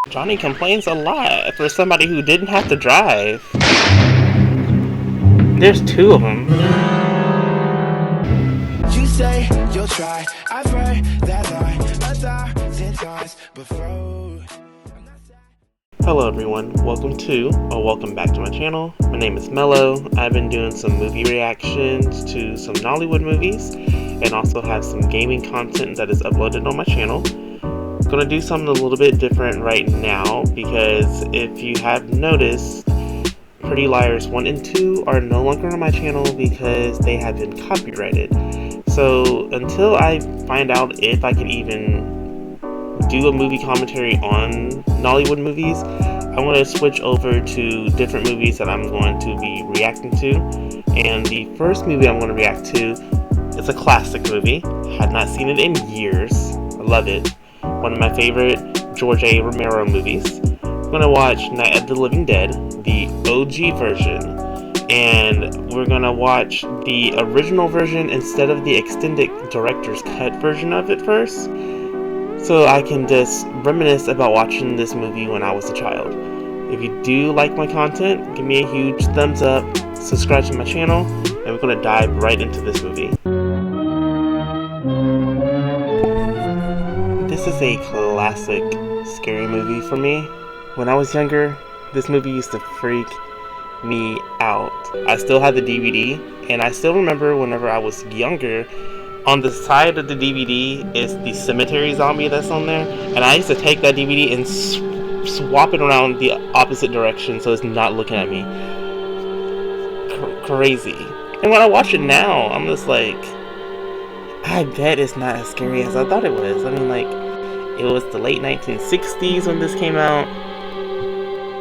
Johnny complains a lot for somebody who didn't have to drive. There's two of them. You say you'll try. I've heard that line 1,000 times before. Hello everyone, welcome back to my channel. My name is Mello. I've been doing some movie reactions to some Nollywood movies and also have some gaming content that is uploaded on my channel. I'm gonna do something a little bit different right now because if you have noticed, Pretty Liars 1 and 2 are no longer on my channel because they have been copyrighted. So until I find out if I can even do a movie commentary on Nollywood movies, I'm going to switch over to different movies that I'm going to be reacting to. And the first movie I'm going to react to is a classic movie. Had not seen it in years. I love it. One of my favorite George A. Romero movies. I'm going to watch Night of the Living Dead, the OG version. And we're going to watch the original version instead of the extended director's cut version of it first. So I can just reminisce about watching this movie when I was a child. If you do like my content, give me a huge thumbs up, subscribe to my channel, and we're going to dive right into this movie. This is a classic scary movie for me. When I was younger, this movie used to freak me out. I still have the DVD, and I still remember whenever I was younger, on the side of the DVD is the cemetery zombie that's on there, and I used to take that DVD and swap it around the opposite direction so it's not looking at me. Crazy. And when I watch it now, I'm just like, I bet it's not as scary as I thought it was. I mean, like, it was the late 1960s when this came out.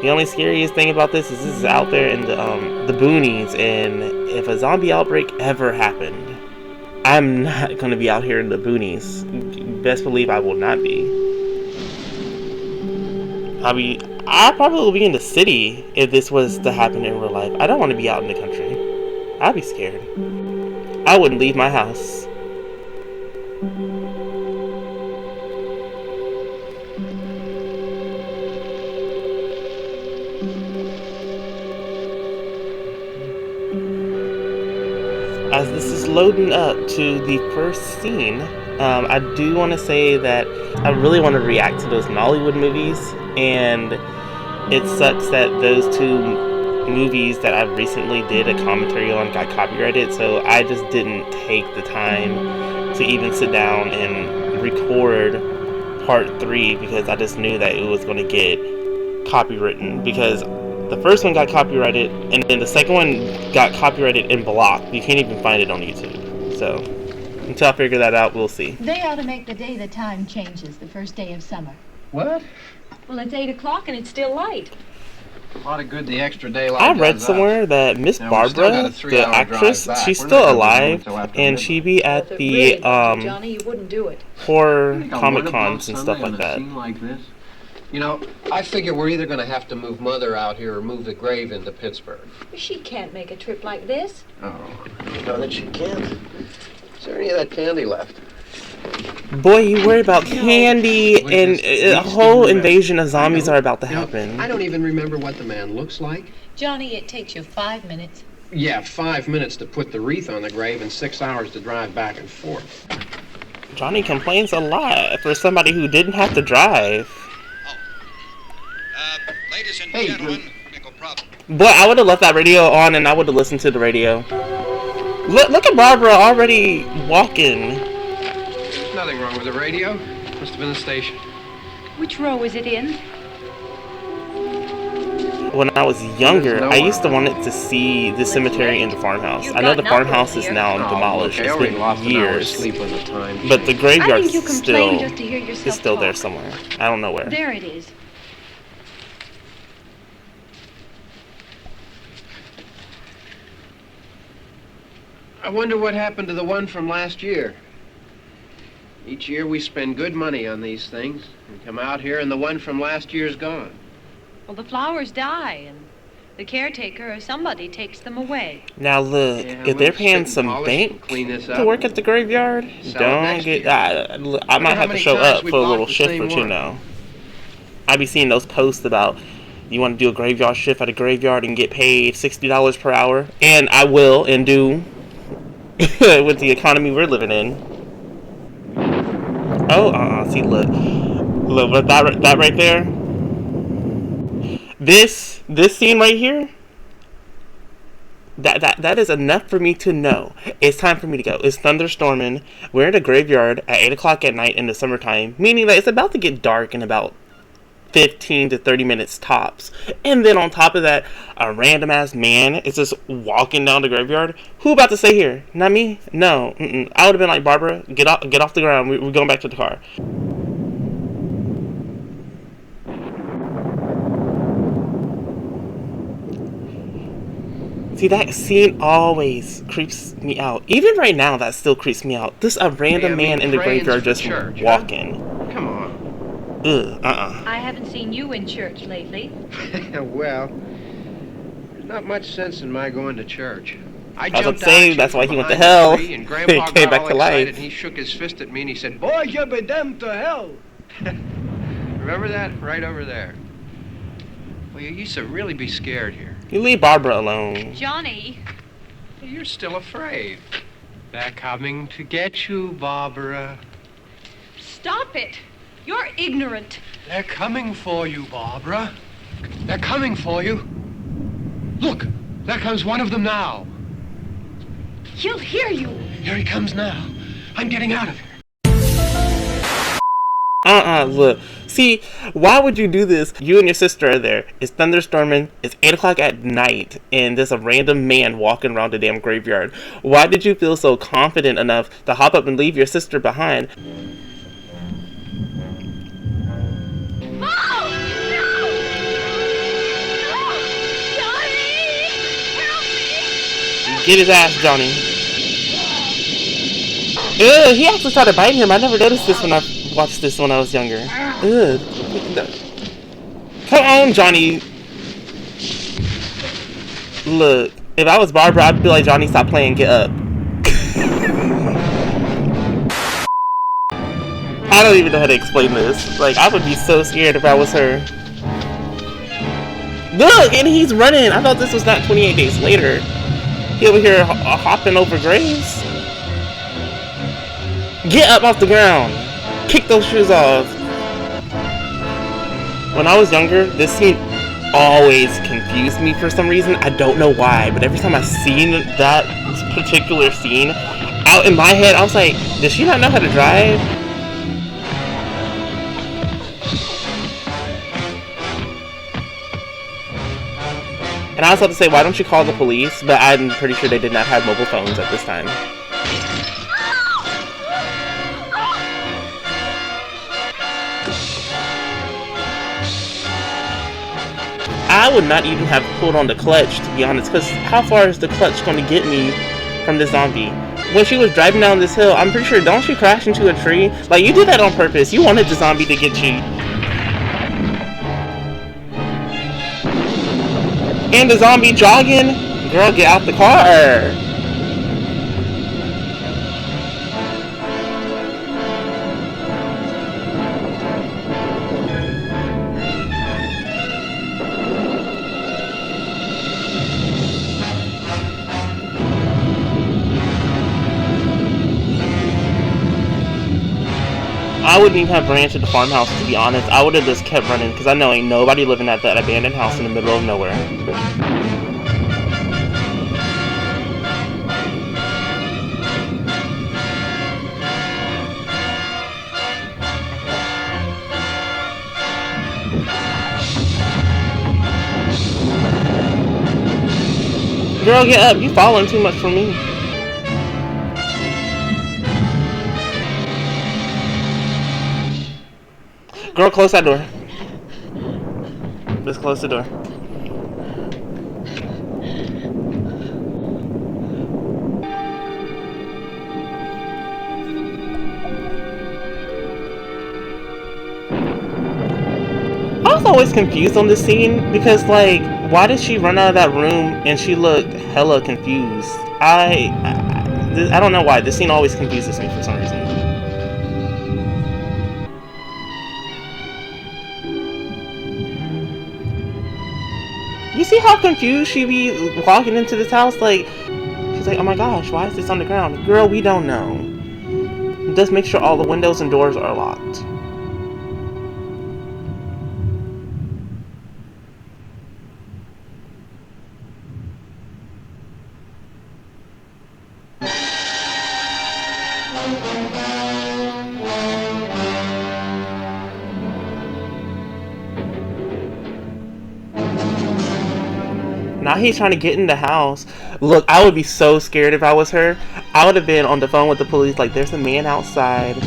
The only scariest thing about this is out there in the boonies, and if a zombie outbreak ever happened, I'm not going to be out here in the boonies. Best believe I will not be. I probably will be in the city if this was to happen in real life. I don't want to be out in the country. I'd be scared. I wouldn't leave my house. As this is loading up to the first scene, I do want to say that I really want to react to those Nollywood movies, and it sucks that those two movies that I recently did a commentary on got copyrighted, so I just didn't take the time to even sit down and record part 3 because I just knew that it was going to get copywritten, because the first one got copyrighted, and then the second one got copyrighted and blocked. You can't even find it on YouTube. So, until I figure that out, we'll see. They ought to make the day the time changes, the first day of summer. What? Well, it's 8 o'clock and it's still light. A lot of good the extra daylight I read does somewhere that Miss Barbara, the actress, she's still alive, and she be at the Johnny, you wouldn't do it. horror Comic Cons and stuff like that. You know, I figure we're either going to have to move Mother out here or move the grave into Pittsburgh. She can't make a trip like this. Oh, you know that she can't. Is there any of that candy left? Boy, you worry about candy, and a whole invasion of zombies are about to happen. I don't even remember what the man looks like. Johnny, it takes you 5 minutes. Yeah, 5 minutes to put the wreath on the grave and 6 hours to drive back and forth. Johnny complains a lot for somebody who didn't have to drive. Ladies and gentlemen, technical problem. Boy, I would have left that radio on and I would have listened to the radio. Look at Barbara already walking. There's nothing wrong with the radio. Must have been the station. Which row is it in? When I was younger, I used to want to see the cemetery in the farmhouse. I know the farmhouse is now demolished. It's been years. But the graveyard is still there somewhere. I don't know where. There it is. I wonder what happened to the one from last year. Each year we spend good money on these things and come out here and the one from last year's gone. Well, the flowers die and the caretaker or somebody takes them away. Now look, if they're paying some bank to work at the graveyard, don't get... I might have to show up for a little shift or two now. I be seeing those posts about you want to do a graveyard shift at a graveyard and get paid $60 per hour, and I will and do with the economy we're living in. Oh, see, look, but that right there. This scene right here. That is enough for me to know it's time for me to go. It's thunderstorming. We're at a graveyard at 8 o'clock at night in the summertime, meaning that it's about to get dark in about 15 to 30 minutes tops. And then on top of that, a random ass man is just walking down the graveyard. Who about to stay here? Not me? No. I would have been like, Barbara, get off the ground. We're going back to the car. See, that scene always creeps me out. Even right now, that still creeps me out. This a random man in the graveyard just walking. Huh? Come on. I haven't seen you in church lately. Well, there's not much sense in my going to church. I was about to say, that's why he went to hell. And Grandpa he came back to life. And he shook his fist at me and he said, "Boy, you be damned to hell." Remember that? Right over there. Well, you used to really be scared here. You leave Barbara alone. Johnny. You're still afraid. They're coming to get you, Barbara. Stop it. You're ignorant. They're coming for you, Barbara. They're coming for you. Look, there comes one of them now. He'll hear you. Here he comes now. I'm getting out of here. Look. See, why would you do this? You and your sister are there. It's thunderstorming. It's 8 o'clock at night. And there's a random man walking around the damn graveyard. Why did you feel so confident enough to hop up and leave your sister behind? Oh! No! No! Johnny! Help me! Get his ass, Johnny. Ugh, he actually started biting him. I never noticed this when I watched this when I was younger. Ugh. Come on, Johnny. Look, if I was Barbara, I'd be like, Johnny, stop playing, get up. I don't even know how to explain this. Like, I would be so scared if I was her. Look, and he's running. I thought this was not 28 days later. He over here hopping over graves. Get up off the ground. Kick those shoes off. When I was younger, this scene always confused me for some reason. I don't know why, but every time I seen that particular scene, out in my head, I was like, does she not know how to drive? And I was about to say, why don't you call the police? But I'm pretty sure they did not have mobile phones at this time. I would not even have pulled on the clutch, to be honest, because how far is the clutch going to get me from the zombie? When she was driving down this hill, I'm pretty sure, don't she crash into a tree? Like, you did that on purpose. You wanted the zombie to get you. And the zombie jogging? Girl, get out the car. I wouldn't even have ran to the farmhouse, to be honest. I would have just kept running, because I know ain't nobody living at that abandoned house in the middle of nowhere. Girl, get up. You falling too much for me. Girl, close that door. Just close the door. I was always confused on this scene because, like, why did she run out of that room and she looked hella confused? I don't know why. This scene always confuses me for some reason. You see how confused she be walking into this house? Like, she's like, oh my gosh, why is this on the ground? Girl, we don't know. Just make sure all the windows and doors are locked. Now he's trying to get in the house. Look, I would be so scared if I was her. I would have been on the phone with the police like, there's a man outside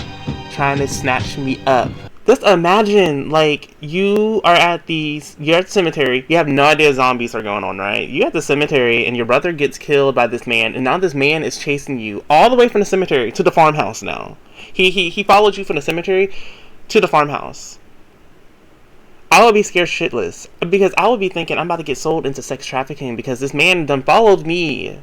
trying to snatch me up. Just imagine, like, you're at the cemetery. You have no idea zombies are going on, right? You're at the cemetery and your brother gets killed by this man, and now this man is chasing you all the way from the cemetery to the farmhouse now. He followed you from the cemetery to the farmhouse. I would be scared shitless because I would be thinking I'm about to get sold into sex trafficking because this man done followed me.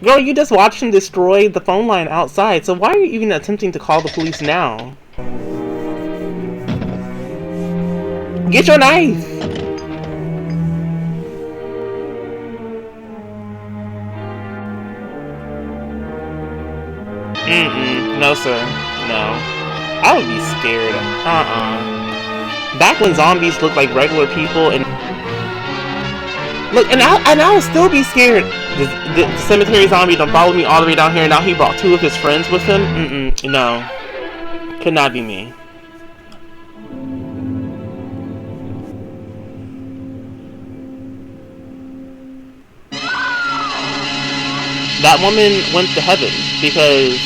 Girl, you just watched him destroy the phone line outside, so why are you even attempting to call the police now? Get your knife! No sir, no. I would be scared. Back when zombies looked like regular people and... Look, and I would still be scared. The cemetery zombie done followed me all the way down here, and now he brought 2 of his friends with him. No. Could not be me. That woman went to heaven because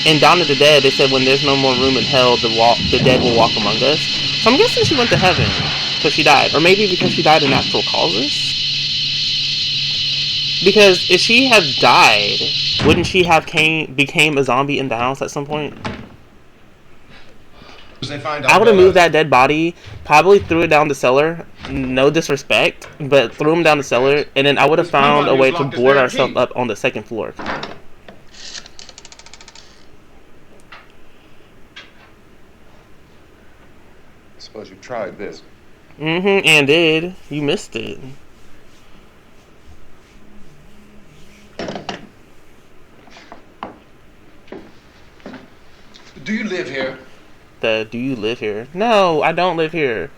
in Dawn of the Dead they said when there's no more room in hell, the dead will walk among us. So I'm guessing she went to heaven because she died, or maybe because she died of natural causes. Because if she had died, wouldn't she have became a zombie in the house at some point? I would have moved that dead body, probably threw it down the cellar, no disrespect, but threw him down the cellar, and then I would have found a way to board ourselves up on the 2nd floor. Suppose you tried this. And did. You missed it. Do you live here? Do you live here? No, I don't live here.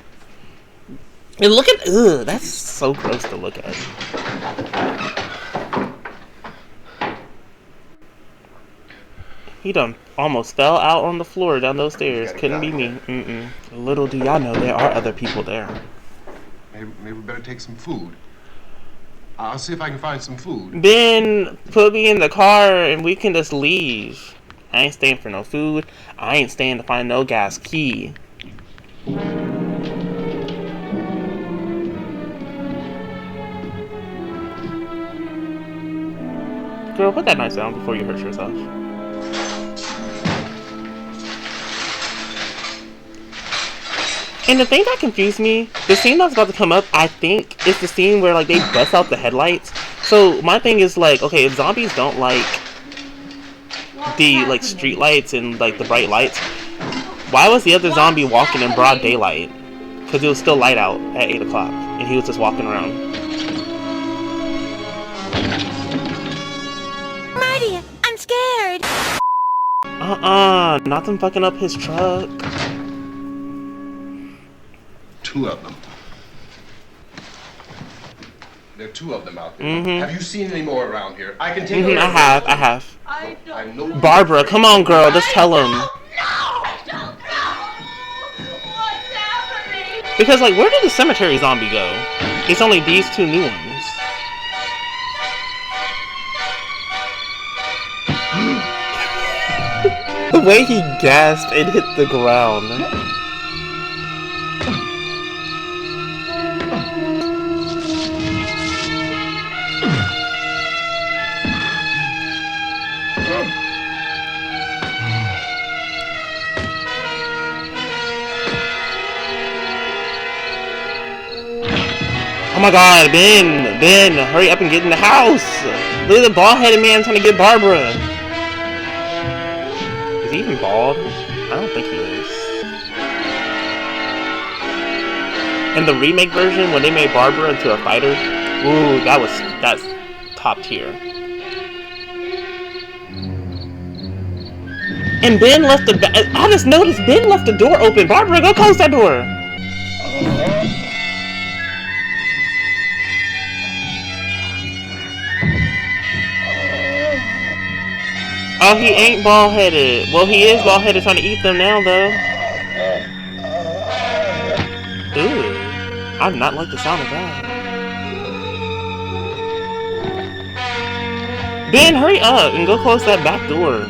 And look at, ugh, that's so gross to look at. He done almost fell out on the floor down those stairs. Couldn't be me. Little do y'all know there are other people there. Maybe we better take some food. I'll see if I can find some food. Ben, put me in the car and we can just leave. I ain't staying for no food. I ain't staying to find no gas key. Girl, put that knife down before you hurt yourself. And the thing that confused me, the scene that's about to come up, I think, is the scene where, like, they bust out the headlights. So, my thing is, like, okay, if zombies don't like the, like, street lights and, like, the bright lights, why was the other zombie walking in broad daylight? Because it was still light out at 8 o'clock, and he was just walking around. Marty, I'm scared. Not them fucking up his truck. 2 of them. There are 2 of them out there. Have you seen any more around here? I can take a look. I have. I know. Barbara, come on, girl, just tell him. What's happening? Because, like, where did the cemetery zombie go? It's only these 2 new ones. The way he gasped and hit the ground. Oh my god, Ben, hurry up and get in the house. Look at the bald-headed man trying to get Barbara. Is he even bald? I don't think he is. In the remake version, when they made Barbara into a fighter, ooh, that's top tier. And Ben left the. I just noticed Ben left the door open. Barbara, go close that door. Oh, he ain't bald-headed. Well, he is bald-headed trying to eat them now, though. Ooh. I do not like the sound of that. Ben, hurry up and go close that back door.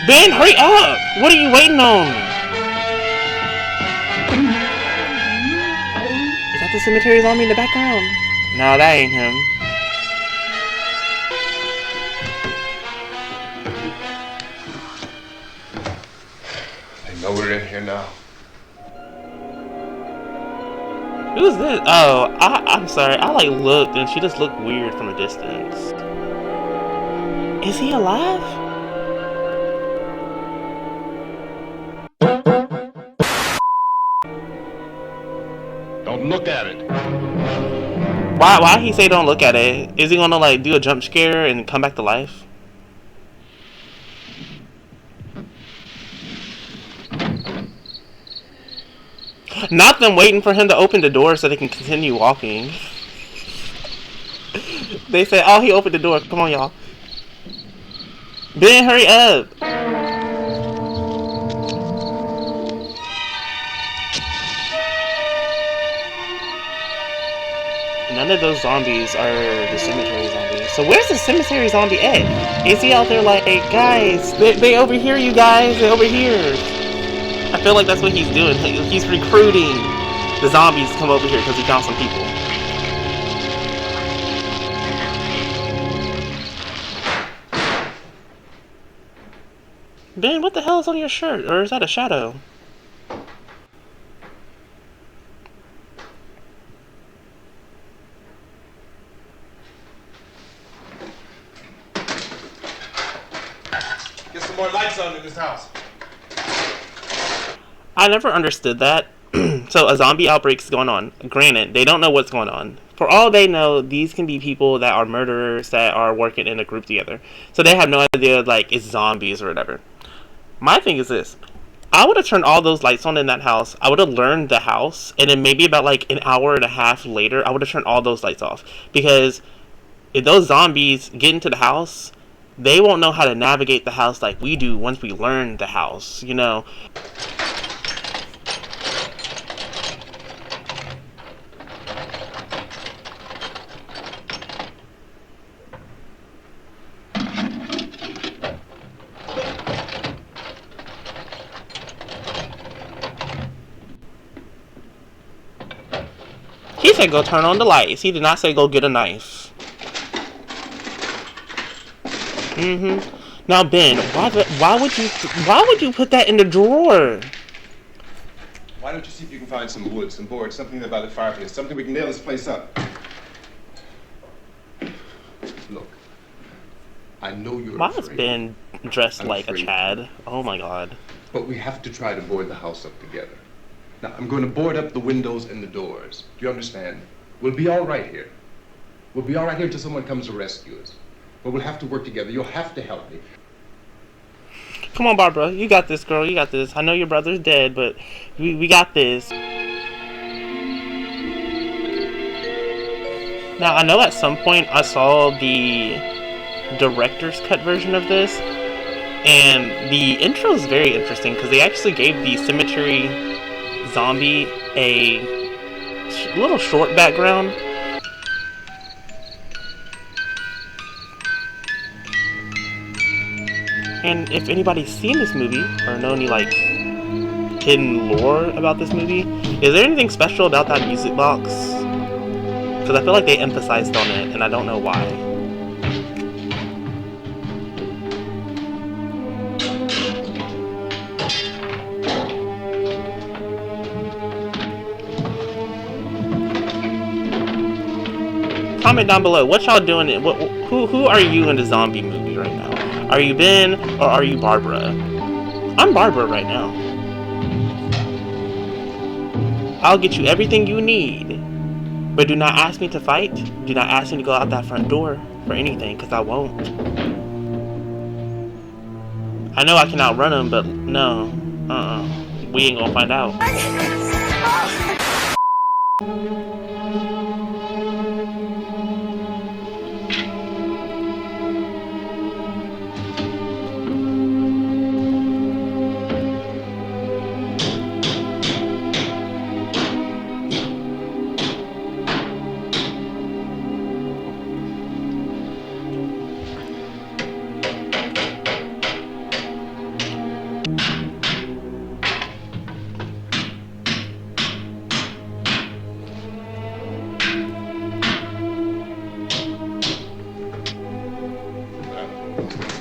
Ben, hurry up! What are you waiting on? Is that the cemetery zombie in the background? No, that ain't him. I know we're in here now. Who's this? Oh, I'm sorry. I like looked and she just looked weird from a distance. Is he alive? Don't look at it. Why he say don't look at it? Is he gonna like do a jump scare and come back to life? Not them waiting for him to open the door so they can continue walking. They said, oh, he opened the door. Come on, y'all. Ben, hurry up. None of those zombies are the cemetery zombies. So where's the cemetery zombie at? Is he out there like, hey, guys, they over here, you guys, they over here. I feel like that's what he's doing. He's recruiting the zombies to come over here because he found some people. Ben, what the hell is on your shirt? Or is that a shadow? Get some more lights on in this house. I never understood that. So a zombie outbreak's going on. Granted, they don't know what's going on. For all they know, these can be people that are murderers that are working in a group together. So they have no idea, like, it's zombies or whatever. My thing is this. I would have turned all those lights on in that house. I would have learned the house. And then maybe about, like, an hour and a half later, I would have turned all those lights off. Because if those zombies get into the house, they won't know how to navigate the house like we do once we learn the house, you know. He said go turn on the lights. He did not say go get a knife. Now Ben, why would you put that in the drawer? Why don't you see if you can find some wood, some board, something there by the fireplace, something we can nail this place up. Look, I know you're Why afraid. is Ben dressed I'm like a afraid. Chad? Oh my god. But we have to try to board the house up together. Now, I'm going to board up the windows and the doors. Do you understand? We'll be all right here. We'll be all right here until someone comes to rescue us. But we'll have to work together. You'll have to help me. Come on, Barbara. You got this, girl. You got this. I know your brother's dead, but we got this. Now, I know at some point I saw the director's cut version of this, and the intro is very interesting because they actually gave the cemetery zombie a little short background. And if anybody's seen this movie or know any like hidden lore about this movie, is there anything special about that music box? Because I feel like they emphasized on it and I don't know why. Comment down below what y'all doing. Who are you in the zombie movie right now? Are you Ben or are you Barbara? I'm Barbara right now. I'll get you everything you need. But do not ask me to fight. Do not ask me to go out that front door for anything, because I won't. I know I can outrun him, but no. We ain't gonna find out.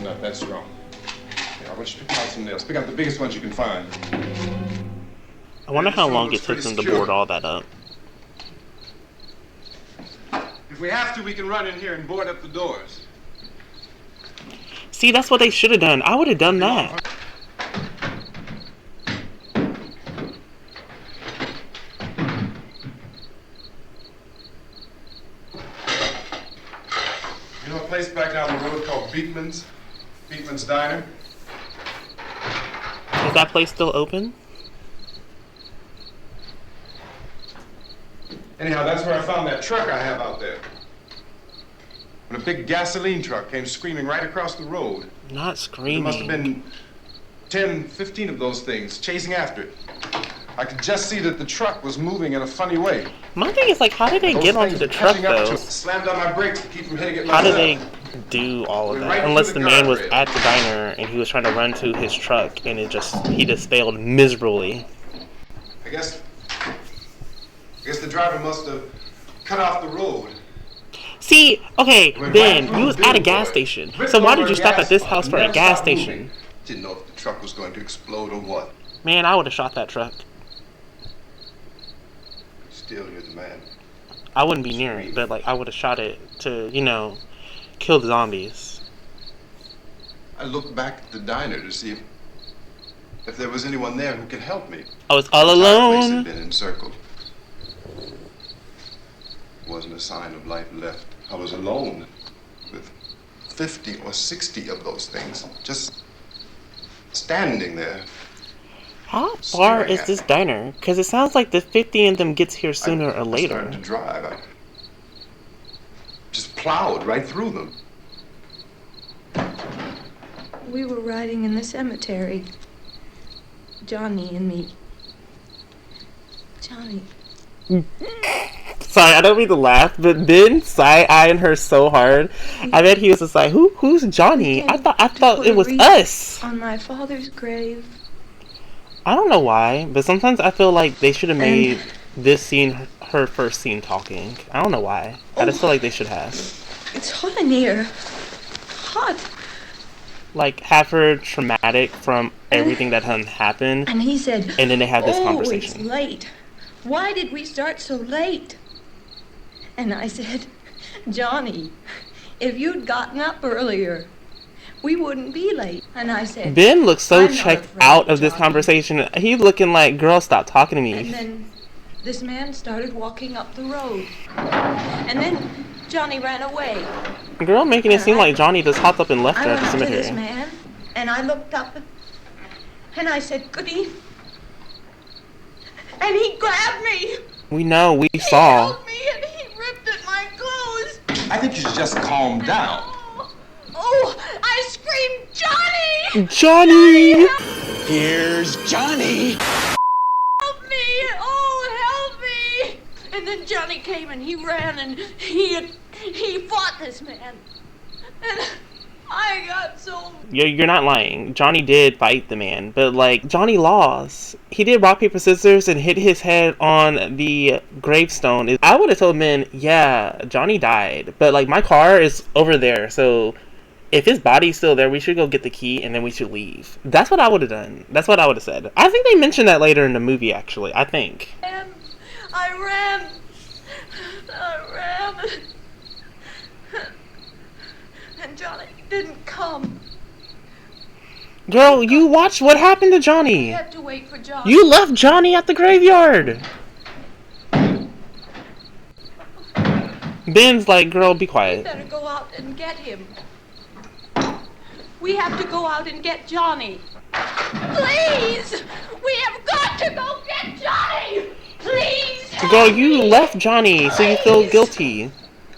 Not that strong. Yeah, I want you to pick out some nails. Pick out the biggest ones you can find. I wonder how long it took them to board all that up. If we have to, we can run in here and board up the doors. See, that's what they should have done. I would have done that. You know a place back down the road called Beekman's? Beekman's Diner? Is that place still open? Anyhow, that's where I found that truck I have out there. When a big gasoline truck came screaming right across the road. Not There must have screaming. been 10, 15 of those things chasing after it. I could just see that the truck was moving in a funny way. My thing is, like, how did they Those get onto things the were truck, catching up to though? it. Slammed on my brakes to keep from hitting it How did myself. they do all of Went that? right Unless through the the man was guardrail. at the diner and he was trying to run to his truck and he just failed miserably. I guess the driver must have cut off the road. See, okay, Went right Ben, through you was the at a billboard. gas station. Ripped So why over did you a stop gas at this pump house and for a never gas stopped moving. station? Didn't know if the truck was going to explode or what. Man, I would have shot that truck. Still, you're the man. I wouldn't be near it, but like I would have shot it to, you know, kill the zombies. I looked back at the diner to see if there was anyone there who could help me. I was all The entire place had alone. been encircled. Wasn't a sign of life left. I was alone with 50 or 60 of those things, just standing there. How far Staring is at this me. diner? Because it sounds like the 50 of them gets here sooner or I later. started to drive. I just plowed right through them. We were riding in the cemetery. Johnny and me. Johnny. Sorry, I don't mean to laugh, but Ben side-eyeing her so hard. I bet he was just like, who's Johnny? I thought it was us. On my father's grave. I don't know why, but sometimes I feel like they should have made this scene her first scene talking. I don't know why. I just feel like they should have. It's hot in here. Hot. Like, have her traumatic from everything that had happened, And he said, and then they have this It's conversation. late. Why did we start so late? And I said, Johnny, if you'd gotten up earlier, we wouldn't be late. And I said, Ben looks so I'm not checked afraid, out of this Johnny. conversation. He's looking like, girl, stop talking to me. And then this man started walking up the road. And then Johnny ran away. Girl making it seem like Johnny just hopped up and left I her at went the up to this cemetery. man, and I looked up, and I said, Goody. And he grabbed me. We know, we He saw. held me, and he ripped at my clothes. I think you should just calm down. Oh, I screamed, Johnny! Johnny! Here's Johnny. Help me! Oh, help me! And then Johnny came and he ran and he fought this man. And I got so... You're not lying. Johnny did fight the man, but like, Johnny lost. He did rock, paper, scissors and hit his head on the gravestone. I would have told men, yeah, Johnny died, but like, my car is over there, so if his body's still there, we should go get the key and then we should leave. That's what I would have done. That's what I would have said. I think they mentioned that later in the movie, actually. I think. I ran. And Johnny didn't come. Girl, you watched what happened to I Johnny. had to wait for Johnny. You left Johnny at the graveyard. Ben's like, girl, be We quiet. better go out and get him. We have to go out and get Johnny. Please! We have got to go get Johnny! Please! Girl, you left Johnny, so you feel guilty.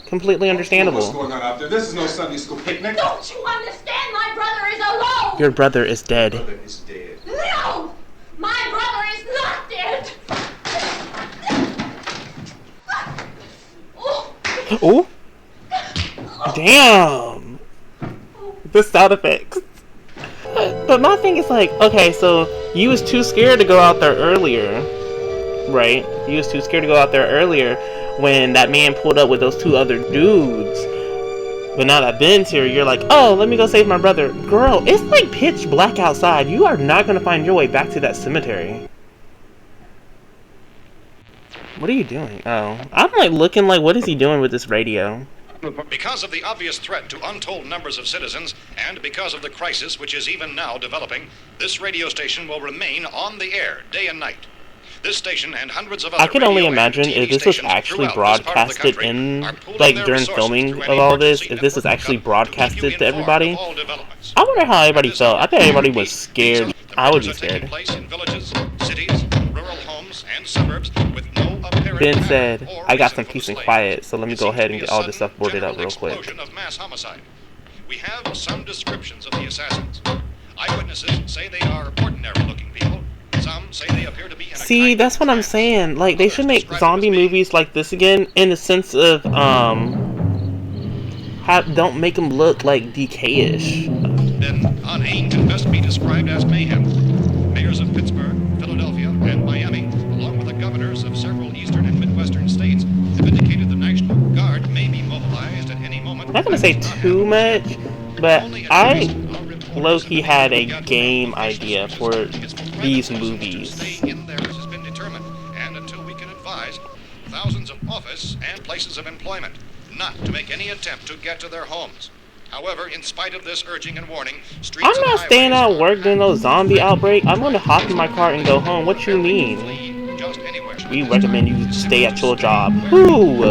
Completely understandable. What's going on out there? This is no Sunday school picnic. Don't you understand? My brother is alone! Your brother is dead. Brother is dead. No! My brother is not dead! Oh, damn. The sound effects. But my thing is like, okay, so you was too scared to go out there earlier, right? You was too scared to go out there earlier when that man pulled up with those two other dudes. But now that Ben's here, you're like, oh, let me go save my brother. Girl, it's like pitch black outside. You are not going to find your way back to that cemetery. What are you doing? Oh, I'm like looking like, what is he doing with this radio? Because of the obvious threat to untold numbers of citizens, and because of the crisis which is even now developing, this radio station will remain on the air day and night. This station and hundreds of other I can only radio and imagine TV if this was stations actually throughout this part of the broadcasted country in, are pooling like, their during resources filming through of any all this, emergency if this was network actually hookup to keep broadcasted you to informed everybody. of all developments. I wonder how everybody This felt. I bet everybody was These scared. the I would be murders are taking scared. place in villages, cities, rural homes, and suburbs with no apparent Ben pattern said, or I got reason some for peace the and slaves. quiet, so let me It go seems ahead to and be get a all this sudden stuff boarded up general real quick. explosion of mass homicide. We have some descriptions of the assassins. Eyewitnesses say they are ordinary-looking people. Some say they appear to be in a See, kind of that's what I'm trance. saying. Like, they Others should make describe zombie them as being movies like this again, in the sense of, don't make them look like DK-ish. then hunting can best be described as mayhem. Mayors of Pittsburgh, Philadelphia, and Miami, along with the governors of several eastern and midwestern states, have indicated the National Guard may be mobilized at any moment. I'm not gonna say too much, but I low-key had a game idea for these movies. Stay in theirs has been determined, and until we can advise thousands of office and places of employment not to make any attempt to get to their homes. However, in spite of this urging and warning, streets I'm and not staying highways at work during those zombie outbreak. I'm gonna hop in my car and go home. What you mean? flee just anywhere. We recommend you stay at your job. Who?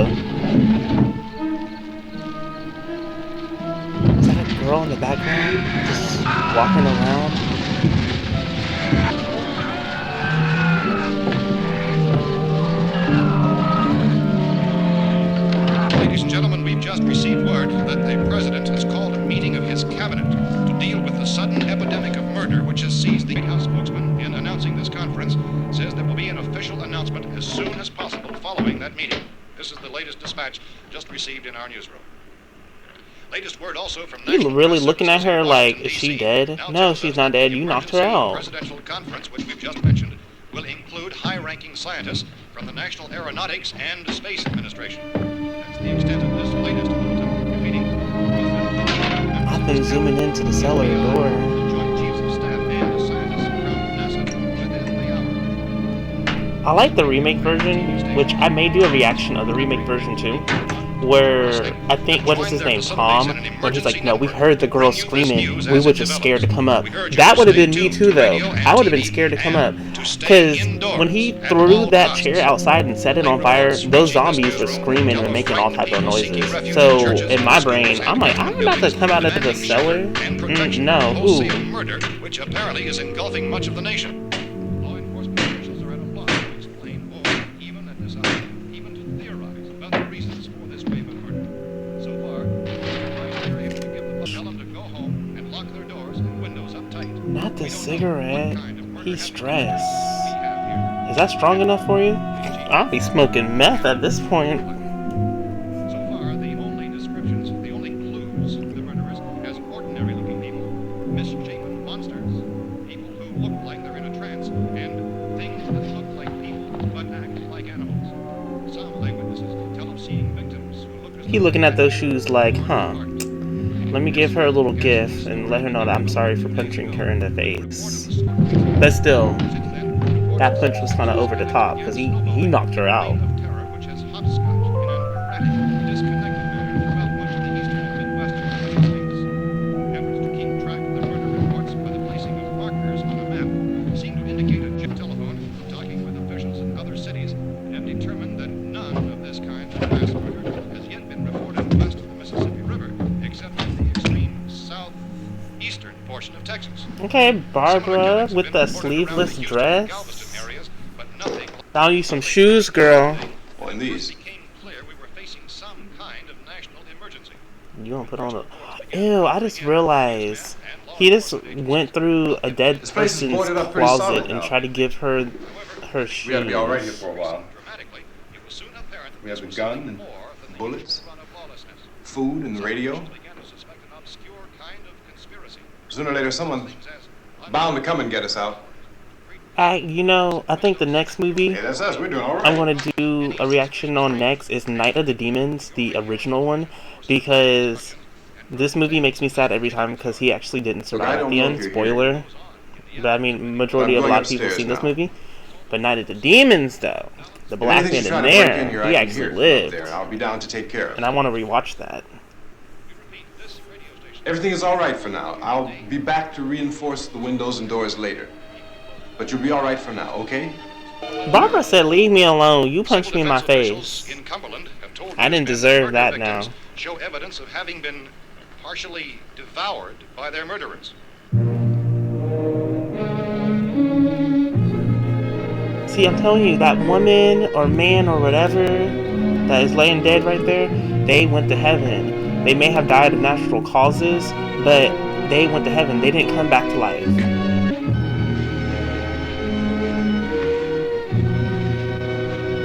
Is that a girl in the background? Just walking around? Ladies and gentlemen, we've just received word that the president has called a meeting of his cabinet to deal with the sudden epidemic of murder which has seized the White House spokesman. In announcing this conference, says there will be an official announcement as soon as possible following that meeting. This is the latest dispatch just received in our newsroom. Latest word also from You National really Press looking at Services in her like, Washington, is she D.C. dead? Now No, tells she's us not that dead. the You knocked her emergency out. Presidential conference, which we've just mentioned, will include high-ranking scientists from the National Aeronautics and Space Administration. That's the extent of this latest bulletin. Meeting. I've been zooming into the cellar door. Joint Chiefs of Staff and scientists from NASA within the hour. I like the remake version, which I may do a reaction of the remake version too, where I think, what is his name, Tom? Where he's like, no, we heard the girl screaming, we were just scared to come up. That would have been me too though. I would have been scared to come up. Because when he threw that chair outside and set it on fire, those zombies were screaming and making all type of noises. So in my brain, I'm like, I'm about to come out of the cellar? No, Wholesale ooh. murder, which apparently is engulfing much of the nation. Law enforcement officials are at a loss to explain or, even at this hour, even to theorize about the reasons for this wave of murder. So far, they're able to give the tell them to go home and lock their doors and windows up tight. Not the We don't know cigarette. what kind of murder He's happened stressed. we have here. Is that strong enough for you? I'll be smoking meth at this point. So far, the only descriptions, the only clues of the murderers as ordinary-looking people, misshapen monsters, people who look like they're in a trance, and things that look like people but act like animals. Some eyewitnesses tell of seeing victims who look as He looking at those shoes like, huh, let me give her a little gift and let her know that I'm sorry for punching her in the face. But still, that punch was kind of over the top because he knocked her out. of terror which has hopscotched in an erratic, disconnected manner throughout much of the eastern and midwestern United States. Efforts to keep track of the murder reports by the policing portion of Texas. Okay, Barbara with the sleeveless dress. Found you some shoes, girl. Oh, and these. You gonna put on the... Ew, I just realized he just went through a dead person's closet and tried to give her shoes. We gotta be all right here for a while. We have the gun and bullets, food and the radio. Sooner or later, someone's bound to come and get us out. I think the next movie Hey, that's us. We're doing all right. I'm gonna do a reaction on next is Night of the Demons, the original one, because this movie makes me sad every time because he actually didn't survive at the end. Spoiler. But I mean, majority of a lot of people have seen this movie. But Night of the Demons, though, the black man in there, he actually lived. I'll be down to take care of it. And I want to rewatch that. Everything is all right for now. I'll be back to reinforce the windows and doors later. But you'll be all right for now, okay? Barbara said, "Leave me alone. You punched me in my face." I didn't deserve that now. Show evidence of having been partially devoured by their murderers. See, I'm telling you, that woman or man or whatever that is laying dead right there, they went to heaven. They may have died of natural causes, but they went to heaven. They didn't come back to life.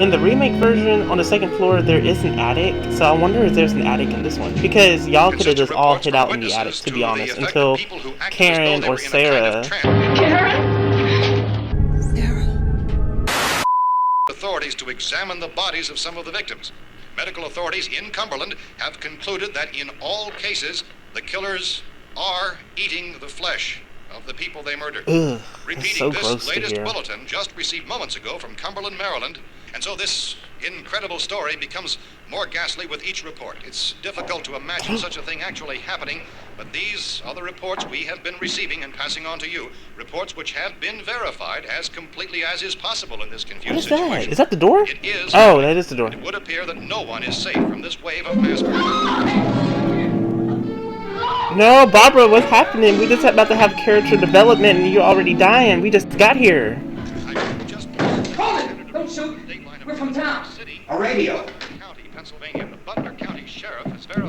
In the remake version, on the second floor, there is an attic, so I wonder if there's an attic in this one. Because y'all could have just all hid out in the attic, to be honest, until Karen or Sarah... Authorities to examine the bodies of some of the victims. Medical authorities in Cumberland have concluded that in all cases, the killers are eating the flesh of the people they murdered. Ugh, Repeating so this latest bulletin just received moments ago from Cumberland, Maryland, and so this incredible story becomes more ghastly with each report. It's difficult to imagine such a thing actually happening, but these are the reports we have been receiving and passing on to you. Reports which have been verified as completely as is possible in this confused situation. What is that? Is that the door? It is. Oh, that is the door. It would appear that no one is safe from this wave of mass murder. No, Barbara, what's happening? We just about to have character development and you're already dying. We just got here. Hold it! Don't shoot! We're from town. A radio.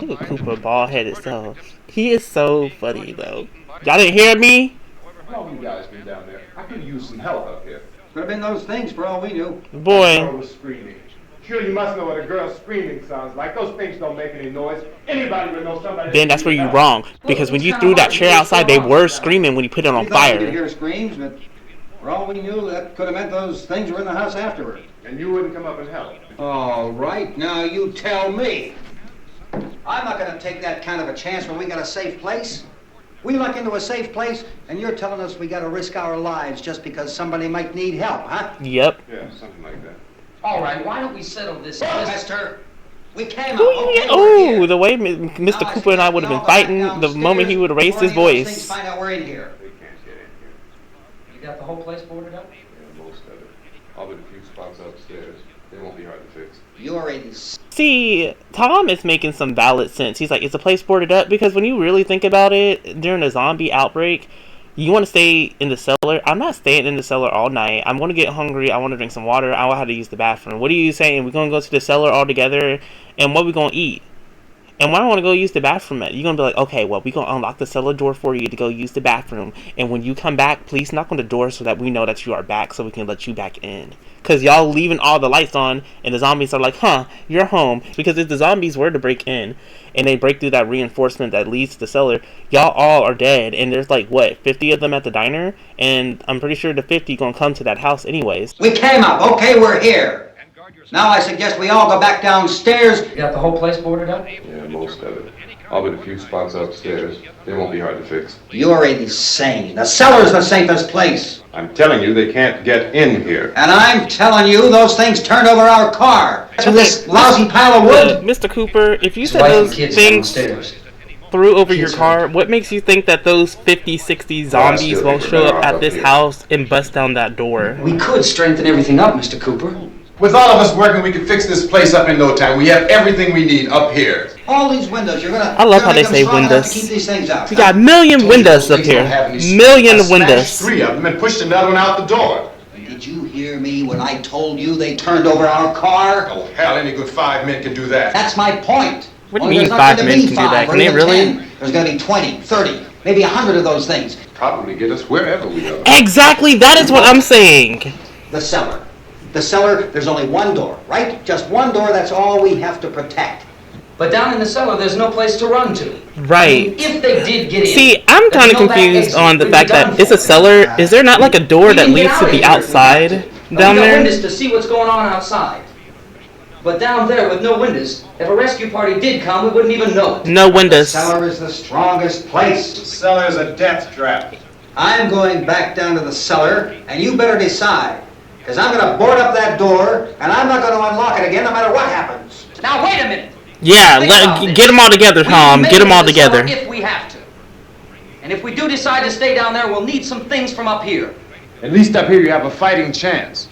Look at Cooper, bald-headed self. He is so funny, though. Y'all didn't hear me? How long you guys been down there? I could use some help up here. Could have been those things for all we knew. Boy. Was screaming. Sure, you must know what a girl screaming sounds like. Those things don't make any noise. Anybody would know somebody. Ben, that's where you're wrong. Because when you threw that chair outside, they were screaming when you put it on We fire. could hear screams, but for all we knew, that could have meant those things were in the house afterward. And you wouldn't come up and help. All right, now you tell me. I'm not going to take that kind of a chance when we got a safe place. We luck into a safe place, and you're telling us we got to risk our lives just because somebody might need help, huh? Yep. Yeah, something like that. All right, why don't we settle this, mister? We came out. Oh, the way Mr. Cooper and I would have been fighting the moment he would have raised his voice. Find out we're in here. They can't get in here. You got the whole place boarded up? Yeah, most of it. All but a few spots upstairs. They won't be hard to fix. You're in. See, Tom is making some valid sense. He's like, is the place boarded up? Because when you really think about it, during a zombie outbreak, you want to stay in the cellar. I'm not staying in the cellar all night. I'm going to get hungry. I want to drink some water. I want to have to use the bathroom. What are you saying? We're going to go to the cellar all together? And what we going to eat? And where I want to go use the bathroom at? You're going to be like, okay, well, we're going to unlock the cellar door for you to go use the bathroom. And when you come back, please knock on the door so that we know that you are back so we can let you back in. Because y'all leaving all the lights on and the zombies are like, huh, you're home. Because if the zombies were to break in and they break through that reinforcement that leads to the cellar, y'all all are dead. And there's like, what, 50 of them at the diner? And I'm pretty sure the 50 going to come to that house anyways. We came up. Okay, we're here. Now I suggest we all go back downstairs. You got the whole place boarded up? Yeah, most of it. All but a few spots upstairs. They won't be hard to fix. You're insane. The cellar's the safest place. I'm telling you, they can't get in here. And I'm telling you, those things turned over our car. To this lousy pile of wood. Mr. Cooper, if you said those things threw over your car, what makes you think that those 50, 60 zombies won't show up at this house and bust down that door? We could strengthen everything up, Mr. Cooper. With all of us working, we can fix this place up in no time. We have everything we need up here. All these windows, you're gonna. I love how you're they gonna say make them strong enough windows. to keep these things out. We got a million windows up here. Million I smashed windows. 3 of them and pushed another one out the door. Did you hear me when I told you they turned over our car? Oh, hell, any good 5 men can do that. That's my point. What do you Only mean there's not 5 going to men be can do 5 that? or Can they even really? 10. There's going to be 20, 30, maybe 100 of those things. Probably get us wherever we go. Exactly, that is what I'm saying. The cellar. The cellar, there's only one door, right? Just one door, that's all we have to protect. But down in the cellar, there's no place to run to. Right. If they did get in. See, I'm kind of confused on the fact that it's a cellar. Is there not like a door that leads to the outside down we got there? windows to see what's going on outside. But down there with no windows, if a rescue party did come, we wouldn't even know it. No windows. The cellar is the strongest place. The cellar is a death trap. I'm going back down to the cellar, and you better decide. Because I'm going to board up that door, and I'm not going to unlock it again no matter what happens. Now, wait a minute. Yeah, get them all together, Tom. Get them all together. If we have to. And if we do decide to stay down there, we'll need some things from up here. At least up here you have a fighting chance.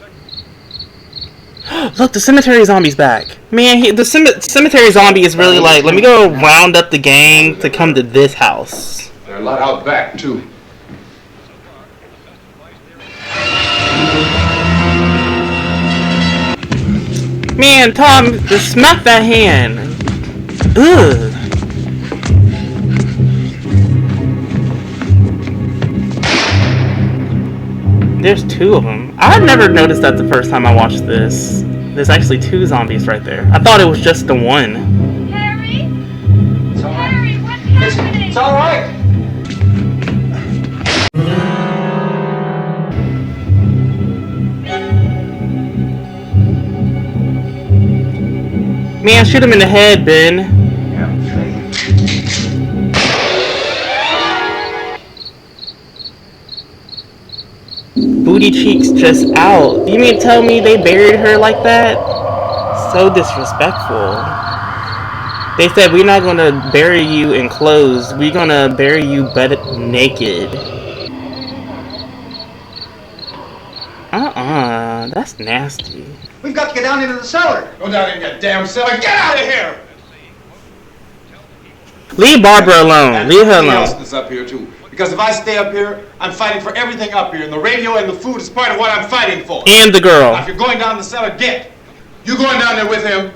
Look, the cemetery zombie's back. Man, the cemetery zombie is really like, let me go round up the gang to come to this house. There are a lot out back, too. Man, Tom, just smack that hand. Ugh. There's 2 of them. I never noticed that the first time I watched this. There's actually 2 zombies right there. I thought it was just the one. Harry? It's all right. Harry, what's happening? It's all right. Man, shoot him in the head, Ben. Booty cheeks just out. You mean to tell me they buried her like that? So disrespectful. They said, we're not gonna bury you in clothes. We're gonna bury you butt naked. That's nasty. We've got to get down into the cellar. Go down in your damn cellar. Get out of here! Leave Barbara alone. And Leave her everything alone. else that's up here, too. Because if I stay up here, I'm fighting for everything up here. And the radio and the food is part of what I'm fighting for. And the girl. Now, if you're going down the cellar, get. You going down there with him?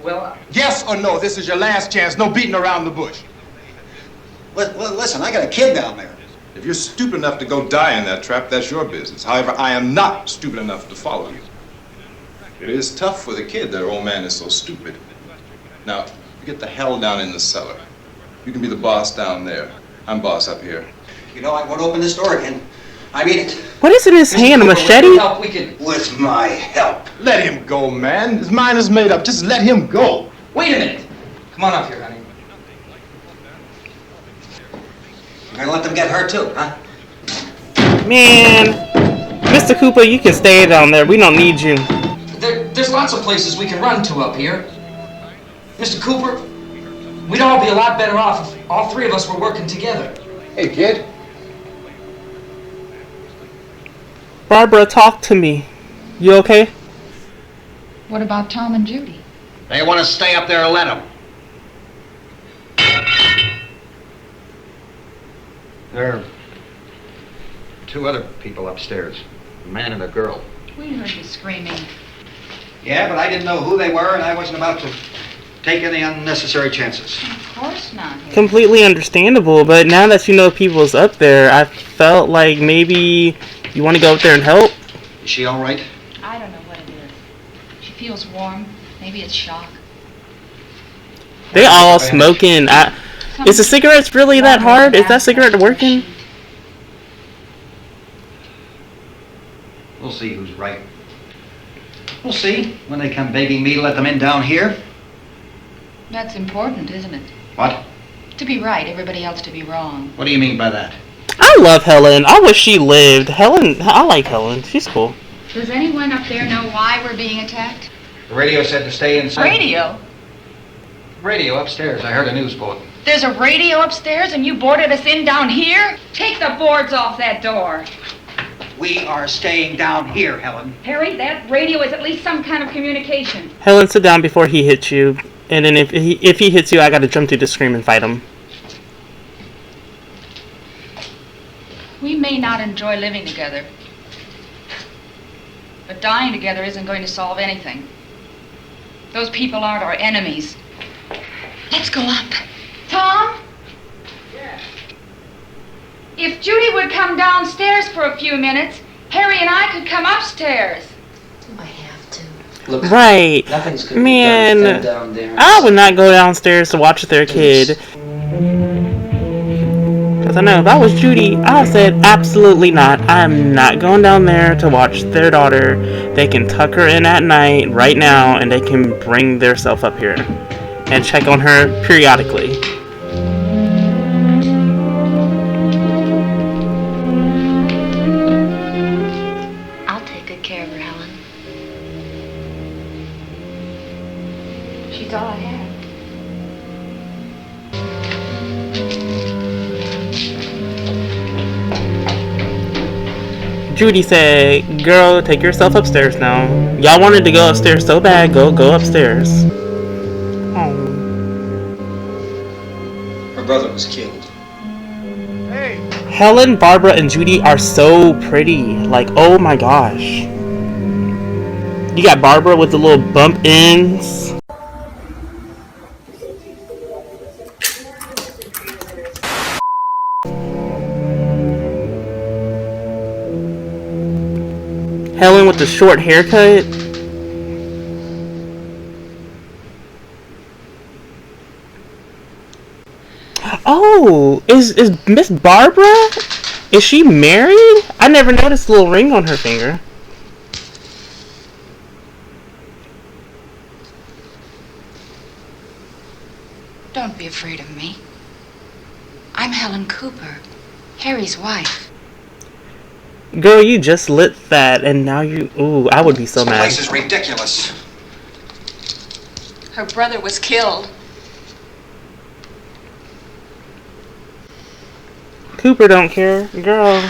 Well, Yes or no? This is your last chance. No beating around the bush. Listen, I got a kid down there. If you're stupid enough to go die in that trap, that's your business. However, I am not stupid enough to follow you. It is tough for the kid. Their old man is so stupid. Now, you get the hell down in the cellar. You can be the boss down there. I'm boss up here. You know, I won't open this door again. I mean it. What is in his hand? A machete? With my help. Let him go, man. His mind is made up. Just let him go. Wait a minute. Come on up here, honey. You're gonna let them get hurt too, huh? Man, Mr. Cooper, you can stay down there. We don't need you. There's lots of places we can run to up here. Mr. Cooper, we'd all be a lot better off if all 3 of us were working together. Hey, kid. Barbara, talk to me. You okay? What about Tom and Judy? They want to stay up there, let them. There are 2 other people upstairs, a man and a girl. We heard you screaming. Yeah, but I didn't know who they were, and I wasn't about to take any unnecessary chances. Of course not. Completely understandable, but now that you know people's up there, I felt like maybe you want to go up there and help. Is she all right? I don't know what it is. She feels warm. Maybe it's shock. They all smoking. Is the cigarettes really that hard? Is that cigarette working? We'll see who's right. We'll see when they come begging me to let them in down here. That's important, isn't it? What? To be right, everybody else to be wrong. What do you mean by that? I love Helen. I wish she lived. I like Helen. She's cool. Does anyone up there know why we're being attacked? The radio said to stay inside. Radio? Radio upstairs. I heard a news bulletin. There's a radio upstairs and you boarded us in down here? Take the boards off that door. We are staying down here, Helen. Harry, that radio is at least some kind of communication. Helen, sit down before he hits you. And then if he hits you, I gotta jump through the screen and fight him. We may not enjoy living together, but dying together isn't going to solve anything. Those people aren't our enemies. Let's go up. Tom? Yeah. If Judy would come downstairs for a few minutes, Harry and I could come upstairs. Do I have to? Look, Right. nothing's gonna Man, be done down there. I would not go downstairs to watch their kid. Because I know if I was Judy, I said absolutely not. I'm not going down there to watch their daughter. They can tuck her in at night right now and they can bring their self up here and check on her periodically. I'll take good care of her, Helen. She's all I have. Judy said, girl, take yourself upstairs now. Y'all wanted to go upstairs so bad, go upstairs. Oh. Her brother was killed. Hey. Helen, Barbara, and Judy are so pretty. Like, oh my gosh. You got Barbara with the little bump ends. Helen with the short haircut. Oh, is Miss Barbara? Is she married? I never noticed the little ring on her finger. Don't be afraid of me. I'm Helen Cooper, Harry's wife. Girl, you just lit that and now you... Ooh, I would be so mad. This place is ridiculous. Her brother was killed. Cooper don't care. Girl.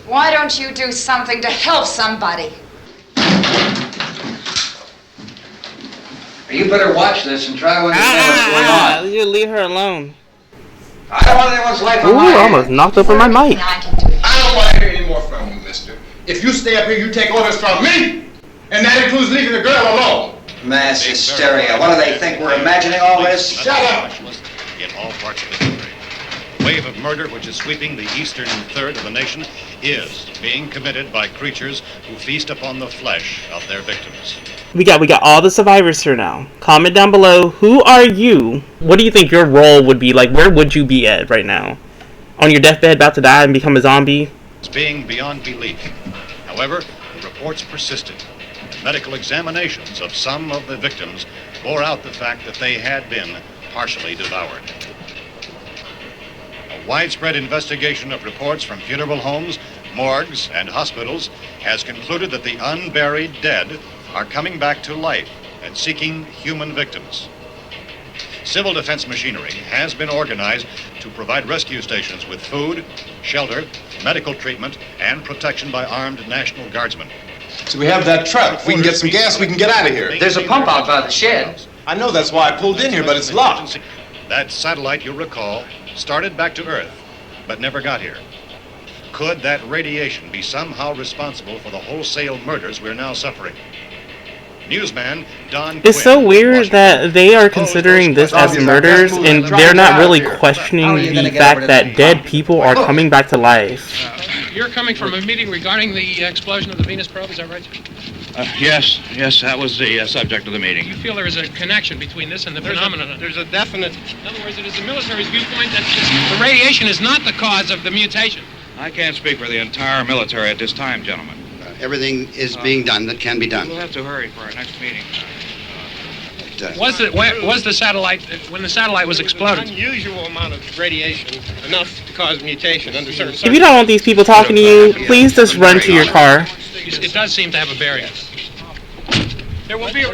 Why don't you do something to help somebody? You better watch this and try to understand what's going on. You leave her alone. I don't want anyone's life on Ooh, my I hands. almost knocked over my mic. I don't want to hear any more from you, mister. If you stay up here, you take orders from me. And that includes leaving the girl alone. Mass hysteria. What do they think? We're imagining all this? Shut up. In all parts of the country. The wave of murder which is sweeping the eastern third of the nation is being committed by creatures who feast upon the flesh of their victims. We got all the survivors here now. Comment down below, who are you? What do you think your role would be? Like, where would you be at right now? On your deathbed, about to die and become a zombie? It's being beyond belief. However, the reports persisted. Medical examinations of some of the victims bore out the fact that they had been partially devoured. A widespread investigation of reports from funeral homes, morgues, and hospitals has concluded that the unburied dead are coming back to life and seeking human victims. Civil defense machinery has been organized to provide rescue stations with food, shelter, medical treatment, and protection by armed National Guardsmen. So we have that truck. If we can get some gas, we can get out of here. There's a pump out by the shed. I know, that's why I pulled in here, but it's locked. That satellite, you'll recall, started back to Earth, but never got here. Could that radiation be somehow responsible for the wholesale murders we're now suffering? Newsman Don It's so Quinn, weird Washington, that they are considering this as murders and they're not really questioning the fact that dead people are coming back to life. You're coming from a meeting regarding the explosion of the Venus probe, is that right? Yes, that was the subject of the meeting. You feel there is a connection between this and the phenomenon? There's a definite... In other words, it is the military's viewpoint that the radiation is not the cause of the mutation. I can't speak for the entire military at this time, gentlemen. Everything is being done that can be done. We'll have to hurry for our next meeting. Was the satellite, when the satellite was exploded? An unusual amount of radiation, enough to cause mutation under certain If you don't want these people talking to you, please just run to your car. It does seem to have a bearing. There will be a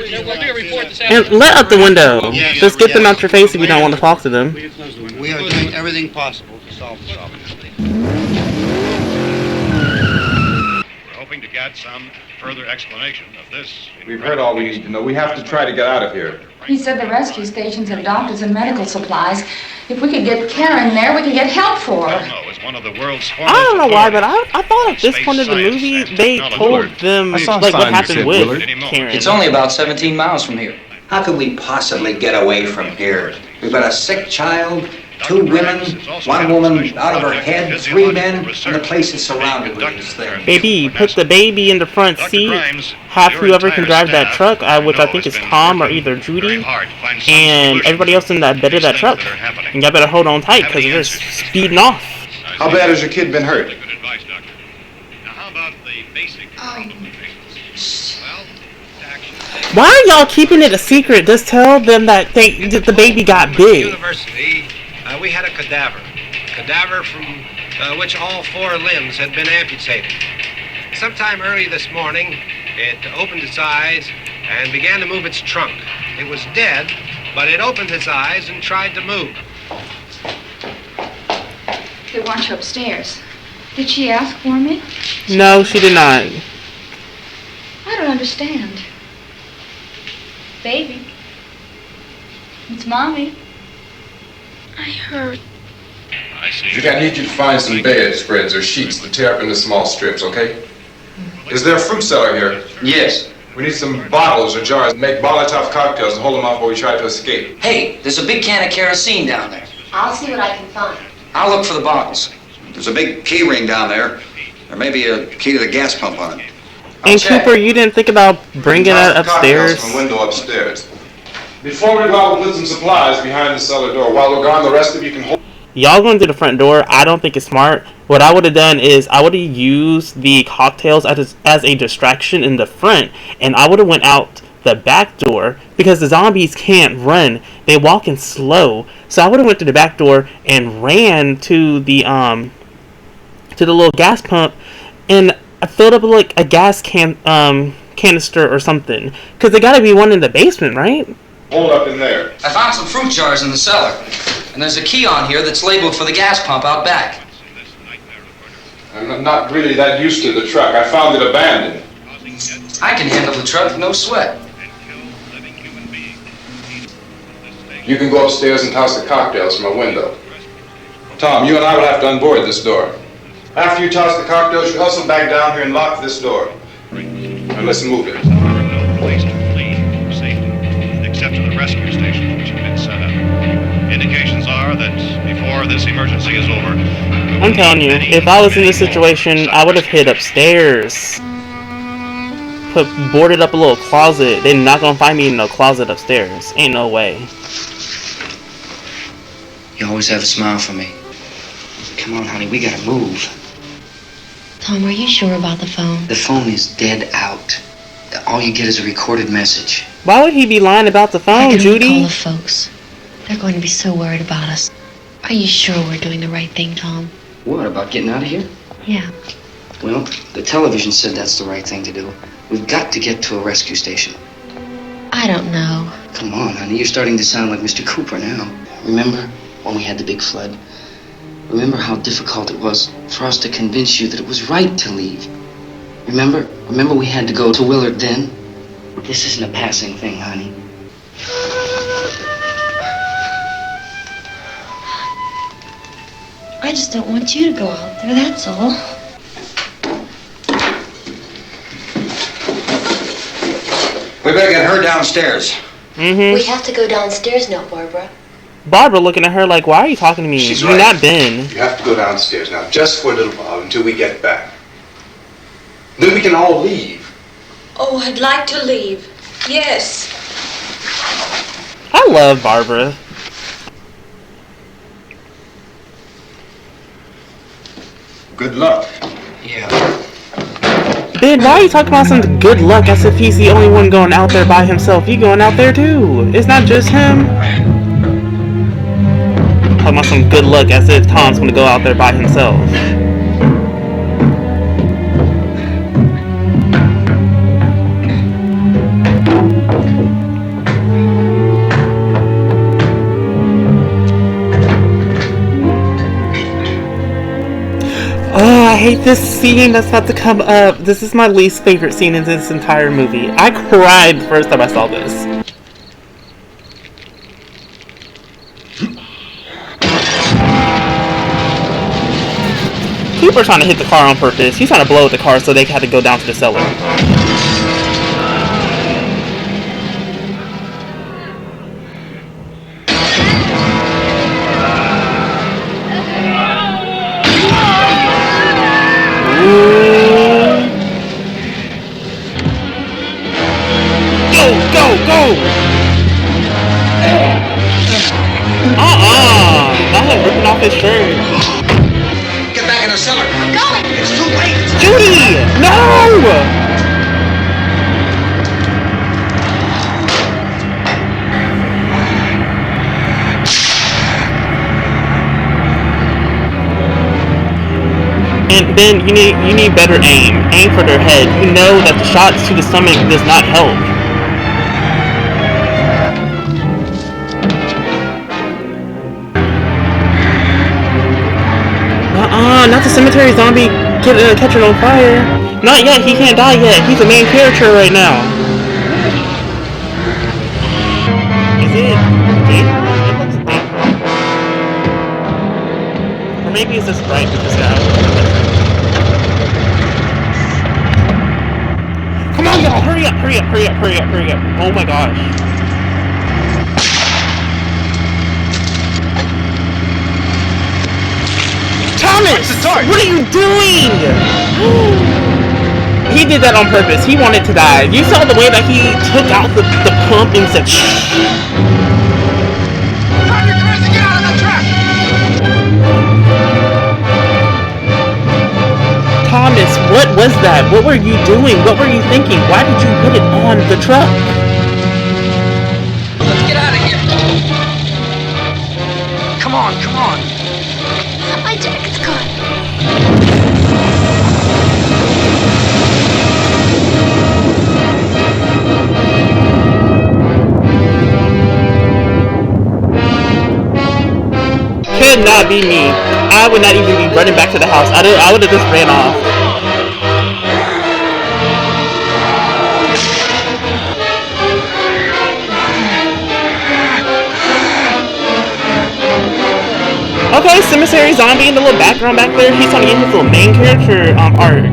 report this And afternoon. let up the window. Just get them out your face if you don't want to talk to them. We are doing everything possible to solve the problem. hoping to get some further explanation of this. We've heard all we need to know. We have to try to get out of here. He said the rescue stations have doctors and medical supplies. If we could get Karen there, we could get help for her. Mello is one of the world's I don't know why, but I thought at this point of the movie they told them like what happened with Karen. It's only about 17 miles from here. How could we possibly get away from here? We've got a sick child, 2 women, 1 woman out of her head, 3 men, and the place is surrounded with these things. Baby, put the baby in the front seat. Have whoever can drive that truck, which I think is Tom or either Judy, and everybody else in that bed of that truck. And y'all better hold on tight because they're speeding off. How bad has your kid been hurt? Why are y'all keeping it a secret? Just tell them that the baby got big. University, we had a cadaver from which all 4 limbs had been amputated. Sometime early this morning, it opened its eyes and began to move its trunk. It was dead, but it opened its eyes and tried to move. They want you upstairs. Did she ask for me? No, she did not. I don't understand. Baby. It's Mommy. I heard. I see. Judy, I need you to find some bedspreads or sheets to tear up into small strips, okay? Is there a fruit cellar here? Yes. We need some bottles or jars. Make Molotov cocktails and hold them off while we try to escape. Hey, there's a big can of kerosene down there. I'll see what I can find. I'll look for the bottles. There's a big key ring down there. There may be a key to the gas pump on it. And Cooper, you didn't think about bringing it upstairs? From window upstairs. Before we go out, we'll put some supplies behind the cellar door. While we're gone, the rest of you can hold. Y'all going to the front door. I don't think it's smart. What I would have done is I would have used the cocktails as a distraction in the front, and I would have went out the back door because the zombies can't run. They walk in slow. So I would have went to the back door and ran to the little gas pump and I filled up like a gas canister or something. Because there got to be one in the basement, right? Hold up in there. I found some fruit jars in the cellar. And there's a key on here that's labeled for the gas pump out back. I'm not really that used to the truck. I found it abandoned. I can handle the truck, no sweat. You can go upstairs and toss the cocktails from a window. Tom, you and I will have to unboard this door. After you toss the cocktails, you hustle back down here and lock this door. And let's move it. No place to flee for safety, except to the rescue station which had been set up. Indications are that before this emergency is over, I'm telling you, if I was in this situation, I would have hid upstairs. Boarded up a little closet. They're not gonna find me in no closet upstairs. Ain't no way. You always have a smile for me. Come on, honey, we gotta move. Tom, are you sure about the phone? The phone is dead out. All you get is a recorded message. Why would he be lying about the phone, Judy? Call the folks. They're going to be so worried about us. Are you sure we're doing the right thing, Tom? What, about getting out of here? Yeah. Well, the television said that's the right thing to do. We've got to get to a rescue station. I don't know. Come on, honey, you're starting to sound like Mr. Cooper now. Remember when we had the big flood? Remember how difficult it was for us to convince you that it was right to leave? Remember we had to go to Willard then? This isn't a passing thing, honey. I just don't want you to go out there, that's all. We better get her downstairs. We have to go downstairs now, Barbara. Barbara looking at her like, why are you talking to me? She's You're right. not Ben. You have to go downstairs now, just for a little while, until we get back. Then we can all leave. Oh, I'd like to leave. Yes. I love Barbara. Good luck. Yeah. Ben, why are you talking about some good luck as if he's the only one going out there by himself? You going out there too. It's not just him. Talking about some good luck as if Tom's gonna go out there by himself. hate this scene that's about to come up. This is my least favorite scene in this entire movie. I cried the first time I saw this. Cooper's trying to hit the car on purpose. He's trying to blow up the car so they had to go down to the cellar. Go! Not him ripping off his shirt. Get back in the cellar. I'm going. It's too late. Judy! No! And then you need better aim. Aim for their head. You know that the shots to the stomach does not help. Not the cemetery zombie catching on fire. Not yet, he can't die yet. He's the main character right now. Is it daytime? It looks daytime. Or maybe it's just bright with this guy. Come on, y'all! Hurry up! Oh my gosh. Thomas! What are you doing? He did that on purpose. He wanted to die. You saw the way that he took out the pump and said, shh. Get out of the truck! Thomas, what was that? What were you doing? What were you thinking? Why did you put it on the truck? Let's get out of here. Come on. My jacket's gone. Could not be me. I would not even be running back to the house. I would have just ran off. Okay, cemetery zombie in the little background back there. He's trying to get his little main character arc.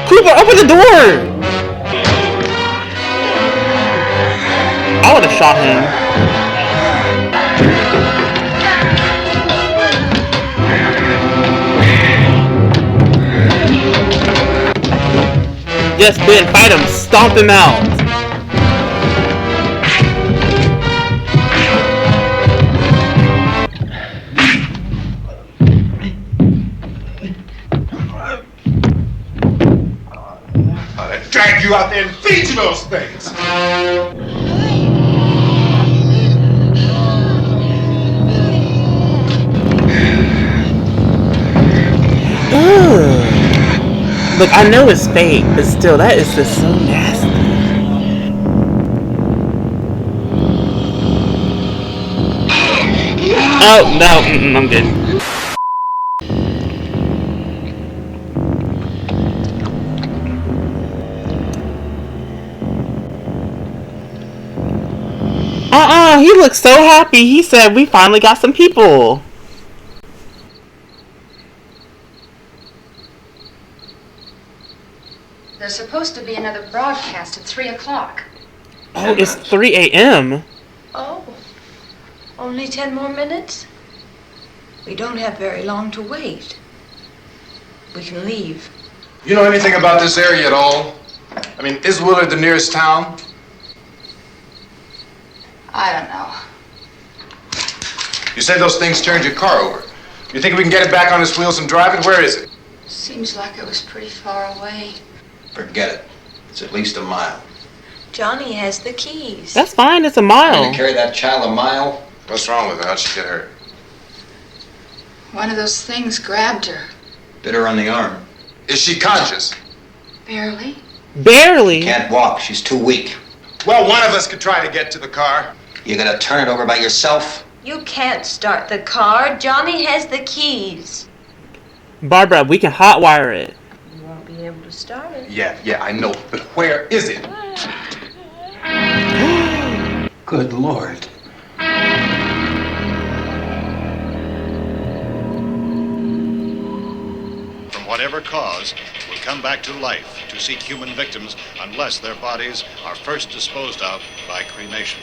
Cooper, open the door! I would have shot him. Yes, Ben, fight him. Stomp him out. Drag you out there and feed you those things. Ugh. Look, I know it's fake, but still, that is just so nasty. Oh, no, I'm good. He looked so happy. He said, we finally got some people. There's supposed to be another broadcast at 3 o'clock. Oh, it's 3 a.m. Oh, only 10 more minutes? We don't have very long to wait. We can leave. You know anything about this area at all? I mean, is Willard the nearest town? I don't know. You said those things turned your car over. You think we can get it back on its wheels and drive it? Where is it? Seems like it was pretty far away. Forget it. It's at least a mile. Johnny has the keys. That's fine, it's a Going mile. to carry that child a mile? What's wrong with her? How'd she get hurt? One of those things grabbed her. Bit her on the arm. Is she conscious? Barely. Barely. Can't walk. She's too weak. Well, one of us could try to get to the car. You gonna turn it over by yourself? You can't start the car. Johnny has the keys. Barbara, we can hotwire it. You won't be able to start it. Yeah, I know. But where is it? Good Lord. From whatever cause, will come back to life to seek human victims unless their bodies are first disposed of by cremation.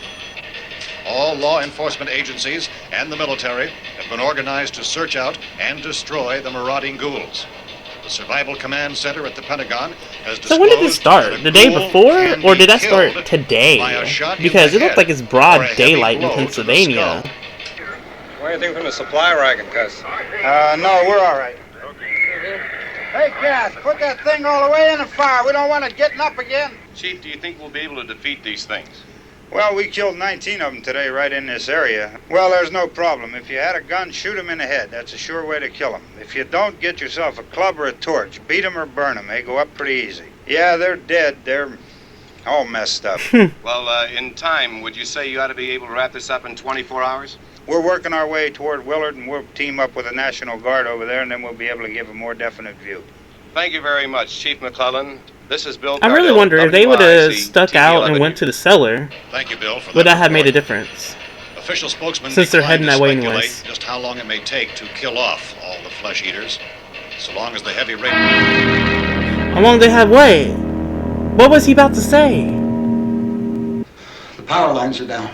All law enforcement agencies and the military have been organized to search out and destroy the marauding ghouls. The Survival Command Center at the Pentagon has disclosed. So when did this start? The day before? Or did that start today? Because it looked like it's broad daylight in Pennsylvania. Want anything from the supply wagon, cuz? No, we're all right. Hey, Cass, put that thing all the way in the fire. We don't want it getting up again. Chief, do you think we'll be able to defeat these things? Well, we killed 19 of them today right in this area. Well, there's no problem. If you had a gun, shoot them in the head. That's a sure way to kill them. If you don't, get yourself a club or a torch. Beat them or burn them. They go up pretty easy. Yeah, they're dead. They're all messed up. Well, in time, would you say you ought to be able to wrap this up in 24 hours? We're working our way toward Willard, and we'll team up with the National Guard over there, and then we'll be able to give a more definite view. Thank you very much, Chief McClellan. This is Bill. I really wonder if they would have stuck out and went to the cellar. Thank you, Bill, for would that have made a difference? Official spokesman since they're heading that way anyways. Just how long it may take to kill off all the flesh eaters, so long as the heavy rain. How long they have wait? What was he about to say? The power lines are down.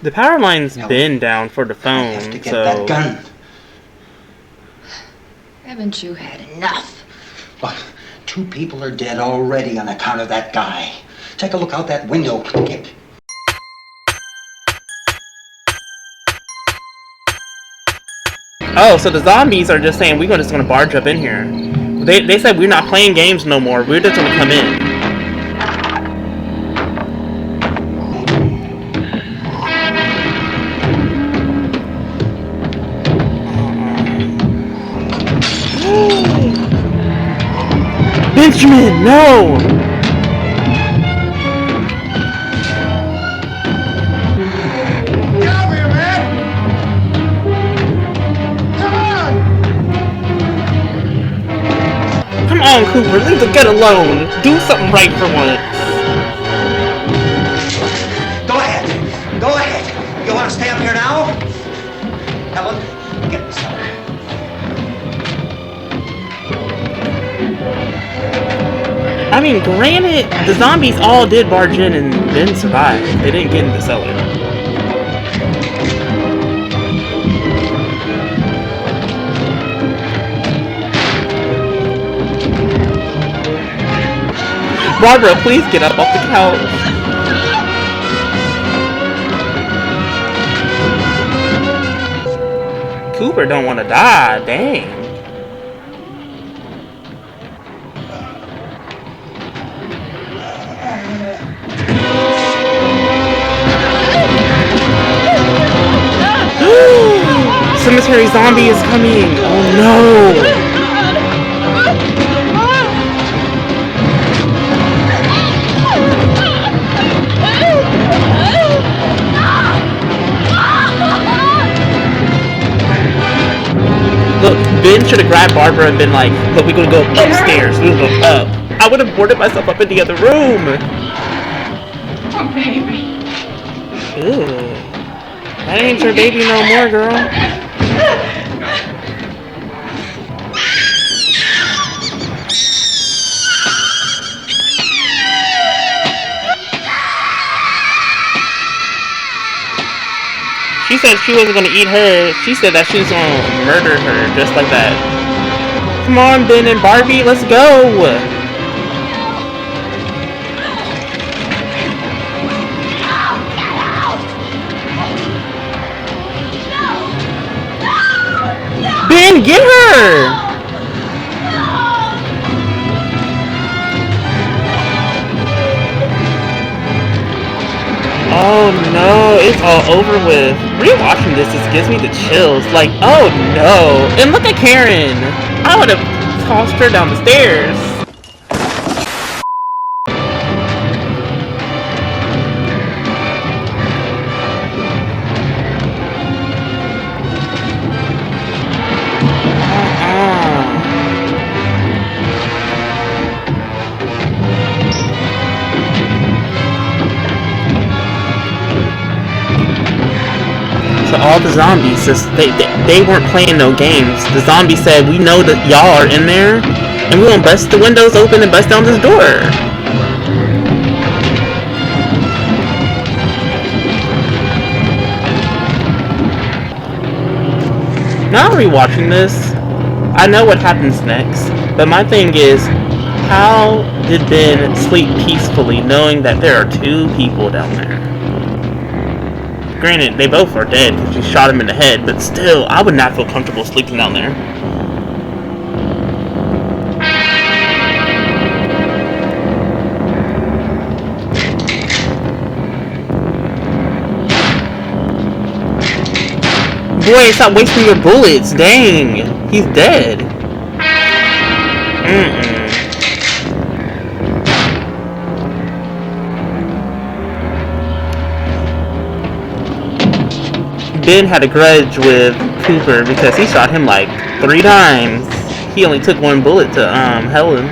The power line's been down for the phone, I have to get so. that gun. Haven't you had enough? Look, 2 people are dead already on account of that guy. Take a look out that window. Get. Oh, so the zombies are just saying we're just gonna barge up in here. They said we're not playing games no more. We're just gonna come in. Benjamin, no! Get over here, man! Come on! Come on, Cooper, leave the gun alone. Do something right for once. Go ahead. Go ahead. You want to stay up here now? Helen, get this out. I mean, granted, the zombies all did barge in and then survive. They didn't get in the cellar. Barbara, please get up off the couch. Cooper don't want to die, dang. Cemetery zombie is coming! Oh no! Look, Ben should have grabbed Barbara and been like, look, we're gonna go upstairs. We're gonna go up. I would have boarded myself up in the other room. Oh, baby. Ew. That ain't your baby no more, girl. She said she wasn't gonna eat her. She said that she was gonna murder her just like that. Come on, Ben and Barbie, let's go. Ben, get her! Oh no, it's all over with. Rewatching this just gives me the chills. Like, oh no. And look at Karen. I would have tossed her down the stairs. all the zombies. They weren't playing no games. The zombies said, we know that y'all are in there, and we're gonna bust the windows open and bust down this door. Now rewatching this, I know what happens next, but my thing is, how did Ben sleep peacefully knowing that there are 2 people down there? Granted, they both are dead because you shot him in the head, but still, I would not feel comfortable sleeping down there. Boy, stop wasting your bullets. Dang. He's dead. Ben had a grudge with Cooper because he shot him like 3 times. He only took 1 bullet to Helen.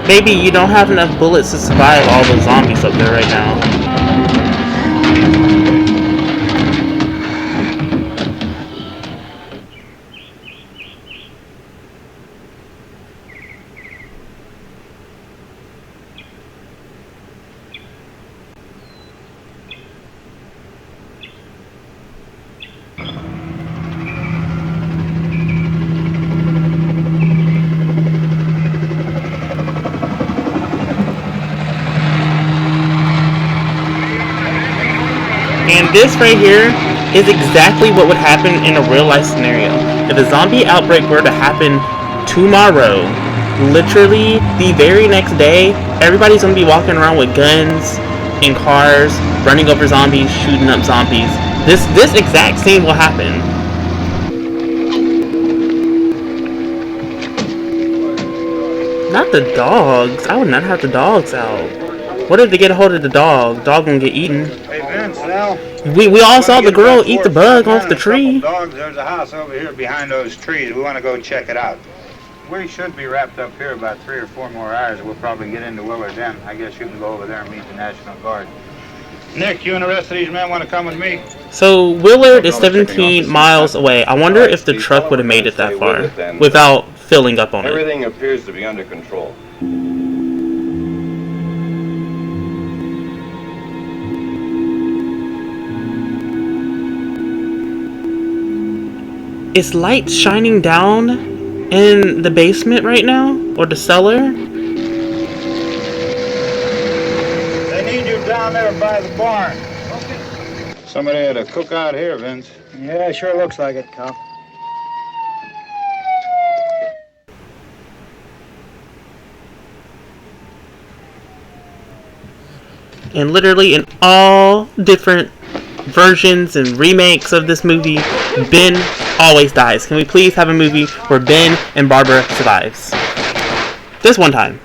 Maybe you don't have enough bullets to survive all those zombies up there right now. And this right here is exactly what would happen in a real life scenario. If a zombie outbreak were to happen tomorrow, literally the very next day, everybody's going to be walking around with guns in cars, running over zombies, shooting up zombies. This exact scene will happen. Not the dogs. I would not have the dogs out. What if they get a hold of the dog? Dog gonna get eaten. Hey Vince, now we all saw the girl eat the bug off the tree. Dogs, there's a house over here behind those trees. We want to go check it out. We should be wrapped up here about 3 or 4 more hours. We'll probably get into Willard then. I guess you can go over there and meet the National Guard. Nick, you and the rest of these men want to come with me? So Willard is 17 miles away. I wonder if the truck would have made it that far without filling up on it. Everything appears to be under control. Is light shining down in the basement right now? Or the cellar? They need you down there by the barn. Okay. Somebody had a cookout here, Vince. Yeah, sure looks like it, Cal. And literally in all different versions and remakes of this movie, Ben always dies. Can we please have a movie where Ben and Barbara survives? This one time.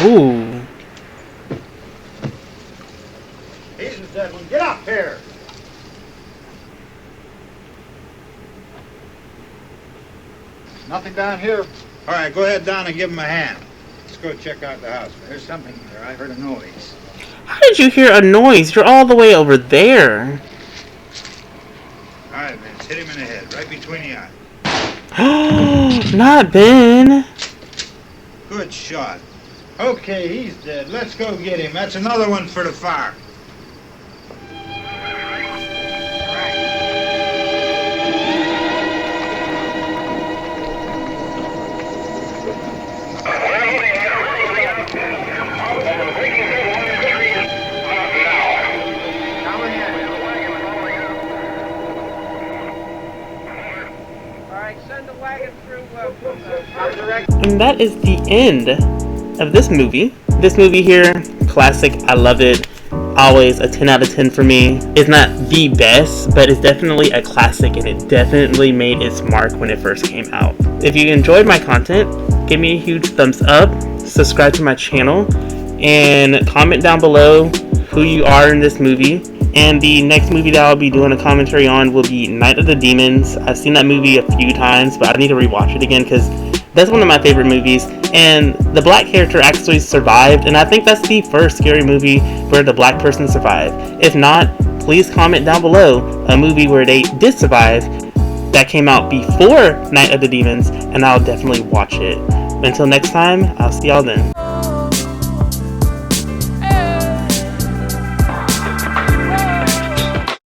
Ooh. He's the dead one. Get up here. Nothing down here. All right, go ahead down and give him a hand. Let's go check out the house. There's something here. I heard a noise. How did you hear a noise? You're all the way over there. All right, Vince, hit him in the head, right between the eyes. Not Ben. Good shot. Okay, he's dead. Let's go get him. That's another one for the fire. And that is the end of this movie. This movie here, classic, I love it. Always a 10 out of 10 for me. It's not the best, but it's definitely a classic, and it definitely made its mark when it first came out. If you enjoyed my content, give me a huge thumbs up, subscribe to my channel, and comment down below who you are in this movie, And the next movie that I'll be doing a commentary on will be Night of the Demons. I've seen that movie a few times, but I need to rewatch it again because that's one of my favorite movies. And the black character actually survived, and I think that's the first scary movie where the black person survived. If not, please comment down below a movie where they did survive that came out before Night of the Demons, and I'll definitely watch it. Until next time, I'll see y'all then.